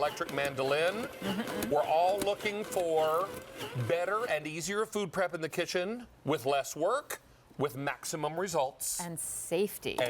Electric Mandoline. We're all looking for better and easier food prep in the kitchen with less work, with maximum results. And safety. Yeah.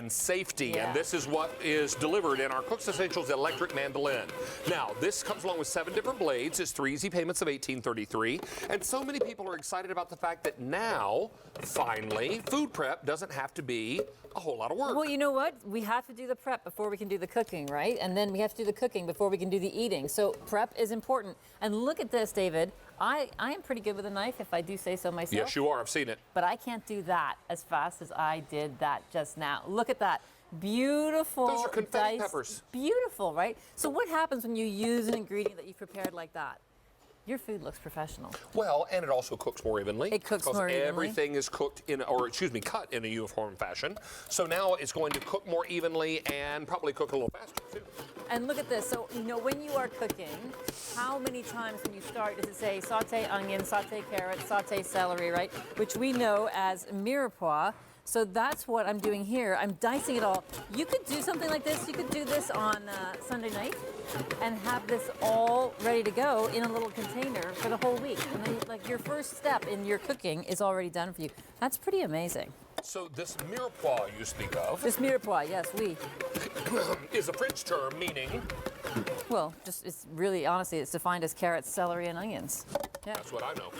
And this is what is delivered in our CooksEssentials Electric Mandoline. Now, this comes along with 7 different blades. It's 3 easy payments of $18.33. And so many people are excited about the fact that now, finally, food prep doesn't have to be a whole lot of work. Well, you know what? We have to do the prep before we can do the cooking, right? And then we have to do the cooking before we can do the eating. So prep is important. And look at this, David. I am pretty good with a knife, if I do say so myself. Yes, you are. I've seen it. But I can't do that as fast as I did that just now. Look at that. Beautiful. Those are confetti diced, peppers. Beautiful, right? So what happens when you use an ingredient that you've prepared like that? Your food looks professional. Well, and it also cooks more evenly. It cooks more evenly. Everything is cooked cut in a uniform fashion. So now it's going to cook more evenly and probably cook a little faster too. And look at this. So, you know, when you are cooking, how many times when you start does it say saute onion, saute carrot, saute celery, right? Which we know as Mirepoix. So that's what I'm doing here. I'm dicing it all. You could do something like this. You could do this on Sunday night and have this all ready to go in a little container for the whole week. And then, like, your first step in your cooking is already done for you. That's pretty amazing. So this Mirepoix you speak of. This Mirepoix, yes, is a French term meaning. Well, just it's really, honestly, it's defined as carrots, celery, and onions. Yeah. That's what I know.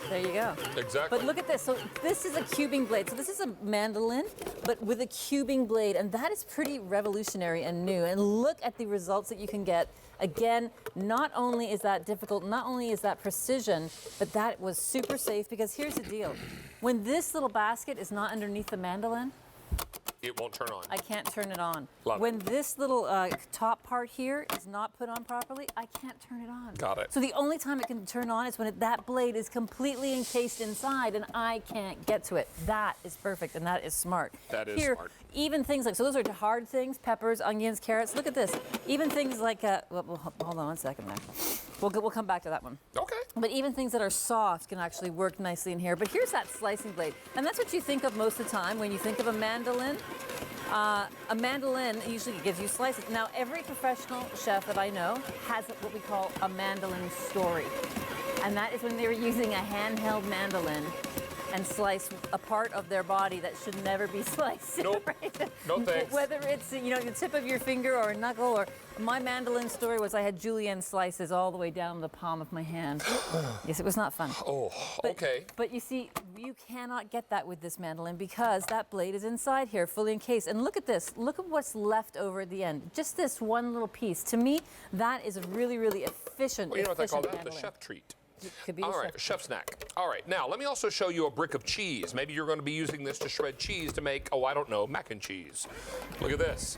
There you go. Exactly. But look at this. So this is a cubing blade. So this is a mandolin, but with a cubing blade. And that is pretty revolutionary and new. And look at the results that you can get. Again, not only is that difficult, not only is that precision, but that was super safe, because here's the deal. When this little basket is not underneath the mandolin, it won't turn on. I can't turn it on. Love when it. this little top part here is not put on properly, I can't turn it on. Got it. So the only time it can turn on is when that blade is completely encased inside and I can't get to it. That is perfect and that is smart. That is here, smart. Even things like, so those are hard things, peppers, onions, carrots. Look at this. Even things like, well, hold on one second there. We'll come back to that one. Okay. But even things that are soft can actually work nicely in here. But here's that slicing blade. And that's what you think of most of the time when you think of a mandolin. A mandolin usually gives you slices. Now, every professional chef that I know has what we call a mandolin story. And that is when they were using a handheld mandolin and slice a part of their body that should never be sliced. Nope. Right? No thanks. Whether it's, you know, the tip of your finger or a knuckle, or my mandolin story was I had julienne slices all the way down the palm of my hand. Yes, it was not fun. Oh, okay. But you see, you cannot get that with this mandolin because that blade is inside here, fully encased. And look at this. Look at what's left over at the end. Just this one little piece. To me, that is a really, really efficient, well, you know what they call that? mandolin. The chef treat. It could be All right, chef snack. All right, now let me also show you a brick of cheese. Maybe you're going to be using this to shred cheese to make, oh, I don't know, mac and cheese. Look at this.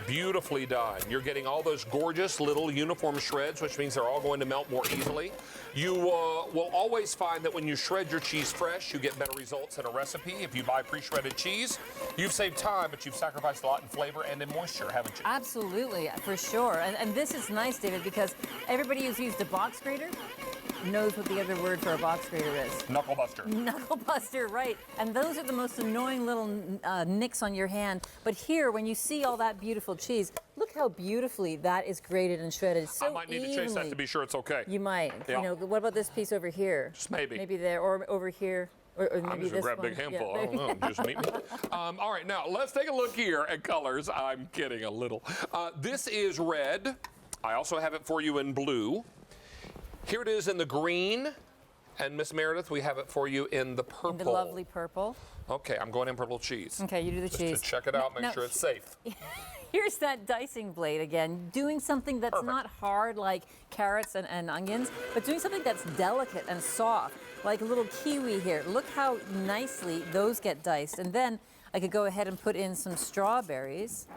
Beautifully done. You're getting all those gorgeous little uniform shreds, which means they're all going to melt more easily. You will always find that when you shred your cheese fresh, you get better results in a recipe. If you buy pre-shredded cheese, you've saved time, but you've sacrificed a lot in flavor and in moisture, haven't you? Absolutely, for sure. And this is nice, David, because everybody who's used a box grater knows what the other word for a box grater is. Knuckle buster. Knuckle buster, right. And those are the most annoying little nicks on your hand. But here, when you see all that beautiful cheese, look how beautifully that is grated and shredded so I might need to chase that to be sure it's okay. You might. Yeah. You know, what about this piece over here? Just maybe. Maybe there, or over here. Or maybe I'm just this gonna grab a big one. handful. Yeah, I don't know. Just meet me. All right, now let's take a look here at colors. I'm kidding a little. This is red. I also have it for you in blue. Here it is in the green. And Miss Meredith, we have it for you in the purple. In the lovely purple. Okay, I'm going in purple cheese. Okay, you do the cheese. Just to check it out, make sure it's safe. Here's that dicing blade again, doing something that's not hard like carrots and onions, but doing something that's delicate and soft, like a little kiwi here. Look how nicely those get diced. And then I could go ahead and put in some strawberries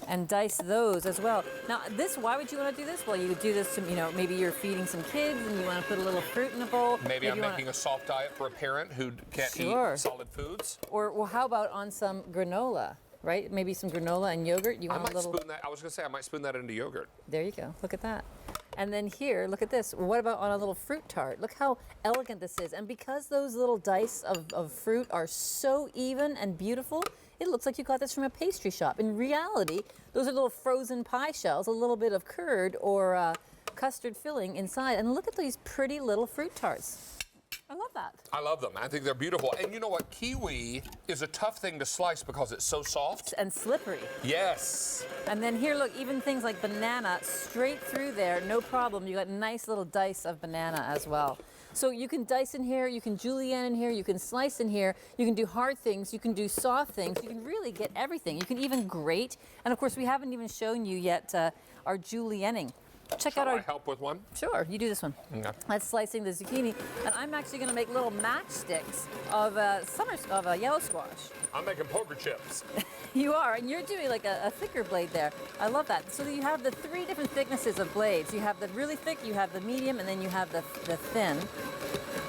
and dice those as well. Now, why would you want to do this? Well, you would do this to, you know, maybe you're feeding some kids and you want to put a little fruit in a bowl. Maybe I'm making a soft diet for a parent who can't eat solid foods. Or well, how about on some granola, right? Maybe some granola and yogurt. I might spoon that. I was going to say I might spoon that into yogurt. There you go. Look at that. And then here, look at this. What about on a little fruit tart? Look how elegant this is. And because those little dice of fruit are so even and beautiful, it looks like you got this from a pastry shop. In reality, those are little frozen pie shells, a little bit of curd or custard filling inside. And look at these pretty little fruit tarts. I love that. I love them. I think they're beautiful. And you know what? Kiwi is a tough thing to slice because it's so soft. And slippery. Yes. And then here, look, even things like banana, straight through there, no problem. You got nice little dice of banana as well. So you can dice in here, you can julienne in here, you can slice in here, you can do hard things, you can do soft things, you can really get everything. You can even grate. And of course, we haven't even shown you yet our julienning. Check out Shall our. I help with one? Sure, you do this one. Okay. That's slicing the zucchini, and I'm actually going to make little matchsticks of yellow squash. I'm making poker chips. You are, and you're doing like a thicker blade there. I love that. So you have the 3 different thicknesses of blades. You have the really thick, you have the medium, and then you have the thin.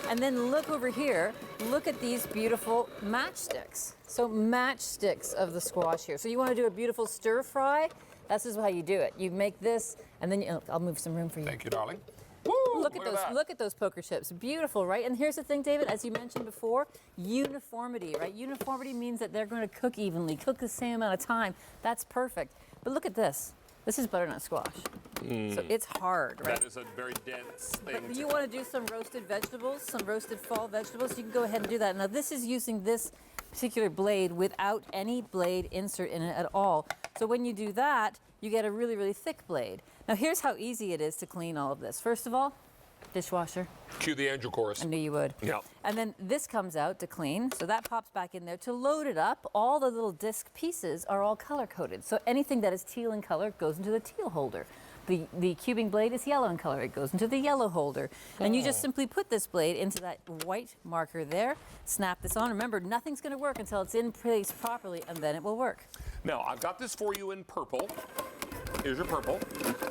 And then look over here. Look at these beautiful matchsticks. So matchsticks of the squash here. So you want to do a beautiful stir fry. This is how you do it. You make this, and then I'll move some room for you. Thank you, darling. Woo, Look at those! that. Look at those poker chips. Beautiful, right? And here's the thing, David. As you mentioned before, uniformity, right? Uniformity means that they're going to cook evenly, cook the same amount of time. That's perfect. But look at this. This is butternut squash. So it's hard, right? That is a very dense thing. But you want to do some roasted vegetables, some roasted fall vegetables, you can go ahead and do that. Now this is using this particular blade without any blade insert in it at all. So when you do that, you get a really, really thick blade. Now here's how easy it is to clean all of this. First of all, dishwasher. Cue the angel chorus. I knew you would. Yeah. And then this comes out to clean, so that pops back in there. To load it up, all the little disc pieces are all color-coded. So anything that is teal in color goes into the teal holder. The cubing blade is yellow in color. It goes into the yellow holder. And you just simply put this blade into that white marker there, snap this on. Remember, nothing's going to work until it's in place properly, and then it will work. Now, I've got this for you in purple. Here's your purple.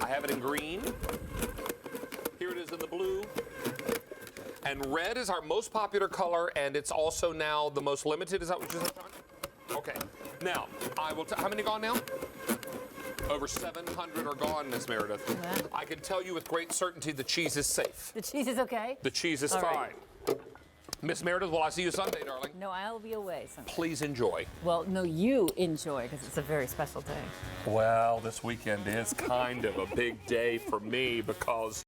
I have it in green. Here it is in the blue. And red is our most popular color, and it's also now the most limited. Is that what you said, John? Okay. Now, I will how many gone now? Over 700 are gone, Miss Meredith. Yeah. I can tell you with great certainty the cheese is safe. The cheese is okay? The cheese is All fine. right. Miss Meredith, will I see you Sunday, darling? No, I'll be away Sunday. Please enjoy. Well, no, you enjoy, because it's a very special day. Well, this weekend is kind of a big day for me because